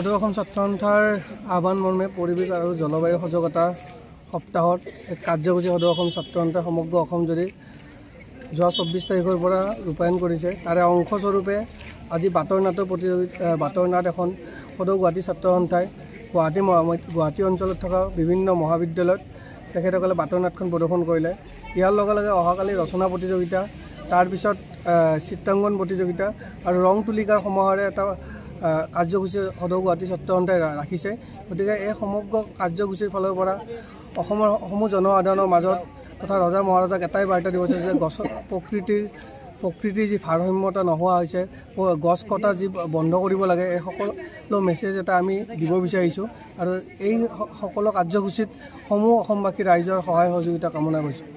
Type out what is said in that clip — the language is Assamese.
সদৌ অসম ছাত্ৰ সন্থাৰ আহ্বান মৰ্মে পৰিৱেশ আৰু জলবায়ু সজাগতা সপ্তাহত এক কাৰ্যসূচী সদৌ অসম ছাত্ৰ সন্থাই সমগ্ৰ অসম জুৰি যোৱা 24 তাৰিখৰ পৰা ৰূপায়ণ কৰিছে। তাৰে অংশস্বৰূপে আজি বাটৰ নাট এখন সদৌ গুৱাহাটী ছাত্ৰ সন্থাই গুৱাহাটী অঞ্চলত থকা বিভিন্ন মহাবিদ্যালয়ত তেখেতসকলে বাটৰ নাটখন প্ৰদৰ্শন কৰিলে। ইয়াৰ লগে লগে অহাকালি ৰচনা প্ৰতিযোগিতা, তাৰপিছত চিত্ৰাংকন প্ৰতিযোগিতা আৰু ৰং তুলিকাৰ সমাহাৰে এটা কাৰ্যসূচী সদৌ গুৱাহাটী ছাত্ৰ সন্থাই ৰাখিছে। গতিকে এই সমগ্ৰ কাৰ্যসূচীৰ ফালৰ পৰা অসমৰ সমূহ জনসাধাৰণৰ মাজত তথা ৰজা মহাৰাজাক এটাই বাৰ্তা দিব হৈছে যে প্ৰকৃতিৰ যি ভাৰসাম্যতা নোহোৱা হৈছে, গছ কটা যি বন্ধ কৰিব লাগে, এই সকলো মেছেজ এটা আমি দিব বিচাৰিছোঁ আৰু এই সকলো কাৰ্যসূচীত সমূহ অসমবাসী ৰাইজৰ সহায় সহযোগিতা কামনা কৰিছোঁ।